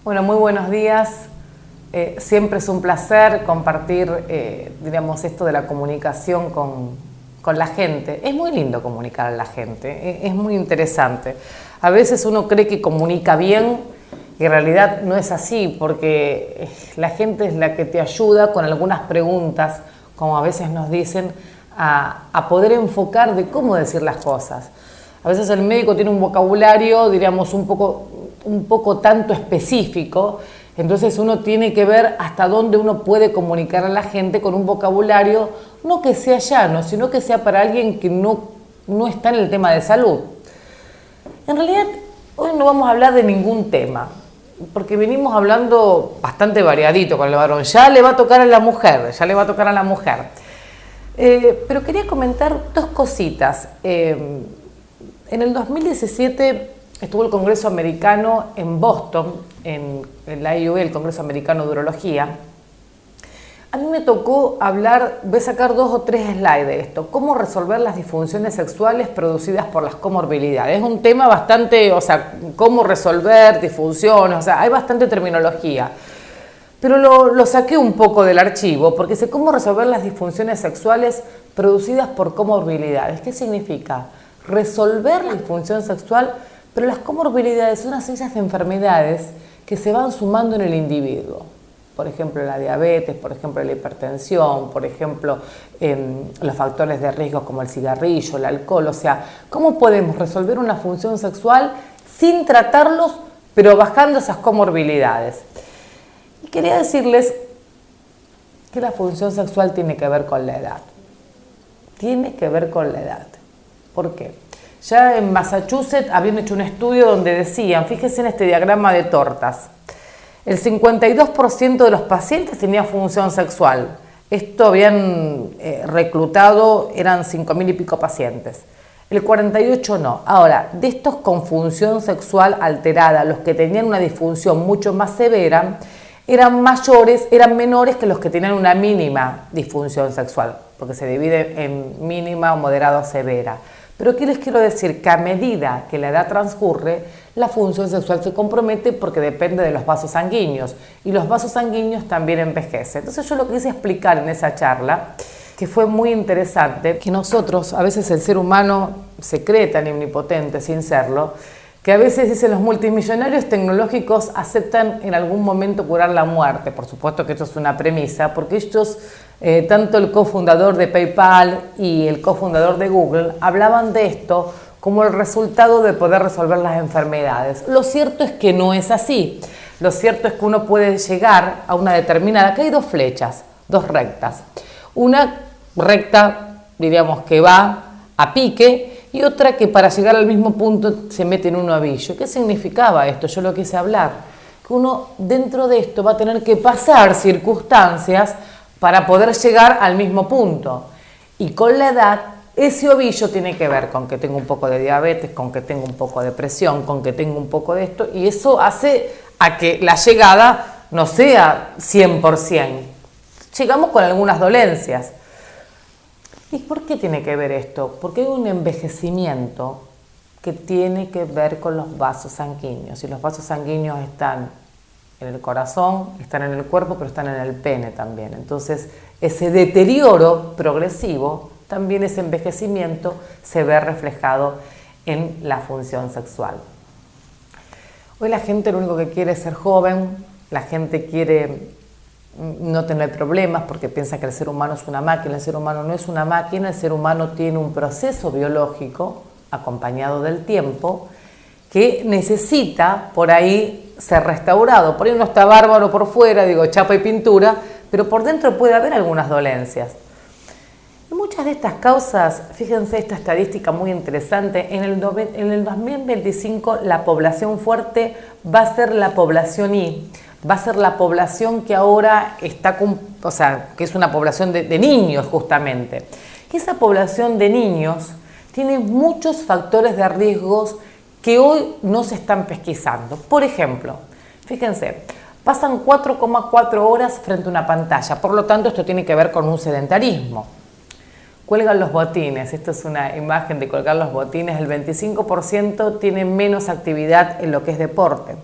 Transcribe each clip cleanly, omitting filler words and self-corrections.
Bueno, muy buenos días. Siempre es un placer compartir, digamos, esto de la comunicación con la gente. Es muy lindo comunicar a la gente, es muy interesante. A veces uno cree que comunica bien y en realidad no es así, porque la gente es la que te ayuda con algunas preguntas, como a veces nos dicen, a poder enfocar de cómo decir las cosas. A veces el médico tiene un vocabulario, diríamos, un poco tanto específico, entonces uno tiene que ver hasta dónde uno puede comunicar a la gente con un vocabulario, no que sea llano, sino que sea para alguien que no está en el tema de salud. En realidad, hoy no vamos a hablar de ningún tema, porque venimos hablando bastante variadito con el varón. Ya le va a tocar a la mujer, pero quería comentar dos cositas. En el 2017 estuvo el Congreso Americano en Boston, en la IUE, el Congreso Americano de Urología. A mí me tocó hablar, voy a sacar 2 o 3 slides de esto, cómo resolver las disfunciones sexuales producidas por las comorbilidades. Es un tema bastante, cómo resolver disfunciones, hay bastante terminología. Pero lo saqué un poco del archivo, porque sé cómo resolver las disfunciones sexuales producidas por comorbilidades. ¿Qué significa? Resolver la disfunción sexual, pero las comorbilidades son aquellas enfermedades que se van sumando en el individuo. Por ejemplo, la diabetes, por ejemplo, la hipertensión, por ejemplo, los factores de riesgo como el cigarrillo, el alcohol. O sea, ¿cómo podemos resolver una función sexual sin tratarlos, pero bajando esas comorbilidades? Y quería decirles que la función sexual tiene que ver con la edad. Tiene que ver con la edad. ¿Por qué? Ya en Massachusetts habían hecho un estudio donde decían, fíjense en este diagrama de tortas, el 52% de los pacientes tenía función sexual. Esto habían reclutado, eran 5.000 y pico pacientes. El 48% no. Ahora, de estos con función sexual alterada, los que tenían una disfunción mucho más severa, eran menores que los que tenían una mínima disfunción sexual, porque se divide en mínima, moderada o severa. Pero ¿qué les quiero decir? Que a medida que la edad transcurre, la función sexual se compromete porque depende de los vasos sanguíneos y los vasos sanguíneos también envejecen. Entonces yo lo que quise explicar en esa charla, que fue muy interesante, que nosotros, a veces el ser humano se cree tan omnipotente sin serlo, que a veces dicen los multimillonarios tecnológicos aceptan en algún momento curar la muerte. Por supuesto que esto es una premisa, porque ellos, tanto el cofundador de PayPal y el cofundador de Google, hablaban de esto como el resultado de poder resolver las enfermedades. Lo cierto es que no es así. Lo cierto es que uno puede llegar a una determinada... Acá hay 2 flechas, 2 rectas. Una recta, diríamos, que va a pique, y otra que para llegar al mismo punto se mete en un ovillo. ¿Qué significaba esto? Yo lo quise hablar. Que uno dentro de esto va a tener que pasar circunstancias para poder llegar al mismo punto. Y con la edad, ese ovillo tiene que ver con que tengo un poco de diabetes, con que tengo un poco de presión, con que tengo un poco de esto, y eso hace a que la llegada no sea 100%. Llegamos con algunas dolencias. ¿Y por qué tiene que ver esto? Porque hay un envejecimiento que tiene que ver con los vasos sanguíneos. Y los vasos sanguíneos están en el corazón, están en el cuerpo, pero están en el pene también. Entonces, ese deterioro progresivo, también ese envejecimiento, se ve reflejado en la función sexual. Hoy la gente lo único que quiere es ser joven, la gente quiere no tener problemas porque piensa que el ser humano es una máquina. El ser humano no es una máquina, el ser humano tiene un proceso biológico acompañado del tiempo que necesita por ahí ser restaurado. Por ahí uno está bárbaro por fuera, digo, chapa y pintura, pero por dentro puede haber algunas dolencias. Y muchas de estas causas, fíjense esta estadística muy interesante, en el 2025 la población fuerte va a ser la población I, va a ser la población que ahora está, que es una población de niños justamente. Y esa población de niños tiene muchos factores de riesgos que hoy no se están pesquisando. Por ejemplo, fíjense, pasan 4,4 horas frente a una pantalla, por lo tanto esto tiene que ver con un sedentarismo. Cuelgan los botines, esto es una imagen de colgar los botines, el 25% tiene menos actividad en lo que es deporte.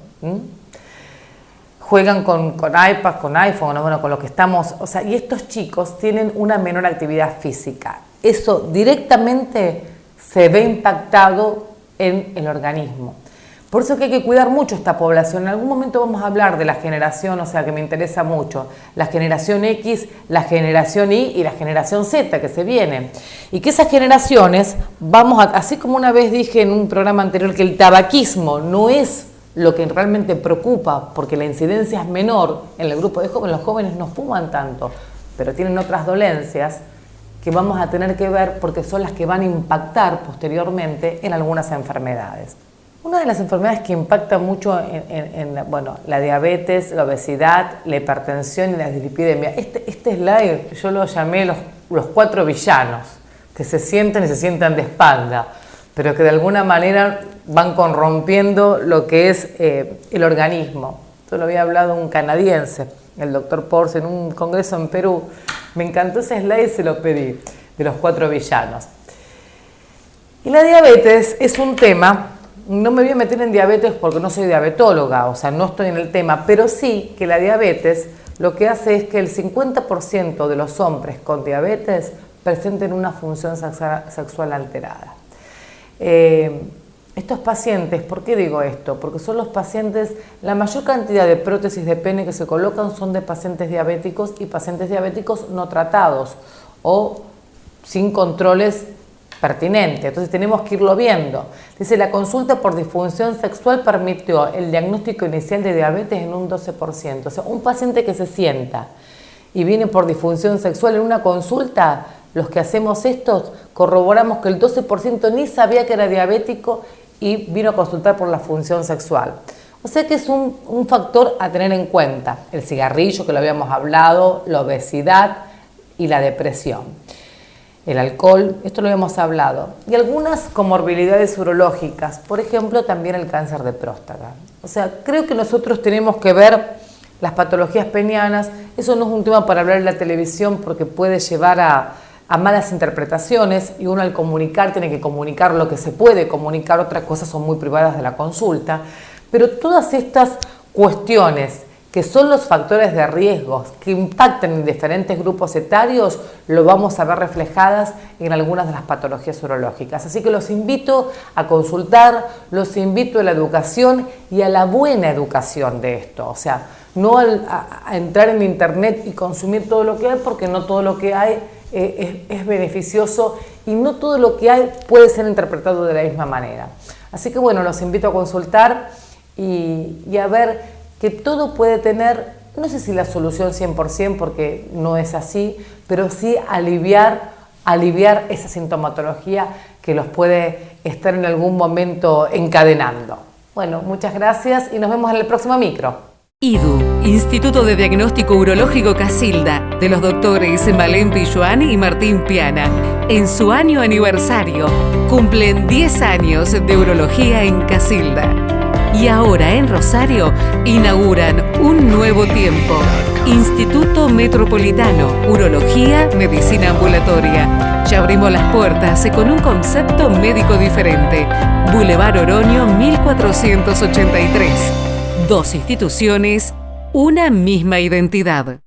juegan con iPad, con iPhone, bueno, con lo que estamos, o sea, y estos chicos tienen una menor actividad física. Eso directamente se ve impactado en el organismo. Por eso que hay que cuidar mucho esta población. En algún momento vamos a hablar de la generación, o sea, que me interesa mucho, la generación X, la generación Y y la generación Z que se viene. Y que esas generaciones, así como una vez dije en un programa anterior que el tabaquismo no es lo que realmente preocupa, porque la incidencia es menor en el grupo de jóvenes, los jóvenes no fuman tanto, pero tienen otras dolencias que vamos a tener que ver porque son las que van a impactar posteriormente en algunas enfermedades. Una de las enfermedades que impacta mucho bueno, la diabetes, la obesidad, la hipertensión y la dislipidemia. Este slide yo lo llamé los 4 villanos, que se sienten y se sientan de espalda, pero que de alguna manera van corrompiendo lo que es el organismo. Esto lo había hablado un canadiense, el doctor Porce, en un congreso en Perú. Me encantó ese slide y se lo pedí, de los 4 villanos. Y la diabetes es un tema. No me voy a meter en diabetes porque no soy diabetóloga, o sea, no estoy en el tema, pero sí que la diabetes lo que hace es que el 50% de los hombres con diabetes presenten una función sexual alterada. Estos pacientes, ¿por qué digo esto? Porque son los pacientes, la mayor cantidad de prótesis de pene que se colocan son de pacientes diabéticos y pacientes diabéticos no tratados o sin controles pertinente, entonces tenemos que irlo viendo. Dice, la consulta por disfunción sexual permitió el diagnóstico inicial de diabetes en un 12%. O sea, un paciente que se sienta y viene por disfunción sexual en una consulta, los que hacemos estos corroboramos que el 12% ni sabía que era diabético y vino a consultar por la función sexual. O sea que es un factor a tener en cuenta. El cigarrillo, que lo habíamos hablado, la obesidad y la depresión. El alcohol, esto lo hemos hablado, y algunas comorbilidades urológicas, por ejemplo, también el cáncer de próstata. O sea, creo que nosotros tenemos que ver las patologías penianas. Eso no es un tema para hablar en la televisión porque puede llevar a malas interpretaciones, y uno al comunicar tiene que comunicar lo que se puede comunicar, otras cosas son muy privadas de la consulta, pero todas estas cuestiones que son los factores de riesgo que impactan en diferentes grupos etarios, lo vamos a ver reflejadas en algunas de las patologías urológicas. Así que los invito a consultar, los invito a la educación y a la buena educación de esto. O sea, no a entrar en internet y consumir todo lo que hay, porque no todo lo que hay es beneficioso y no todo lo que hay puede ser interpretado de la misma manera. Así que bueno, los invito a consultar y a ver que todo puede tener, no sé si la solución 100% porque no es así, pero sí aliviar esa sintomatología que los puede estar en algún momento encadenando. Bueno, muchas gracias y nos vemos en el próximo micro. IDU, Instituto de Diagnóstico Urológico Casilda, de los doctores Malén Pilluán y Martín Piana. En su año aniversario, cumplen 10 años de urología en Casilda. Y ahora en Rosario inauguran un nuevo tiempo. Instituto Metropolitano, Urología, Medicina Ambulatoria. Ya abrimos las puertas con un concepto médico diferente. Boulevard Oroño 1483. 2 instituciones, una misma identidad.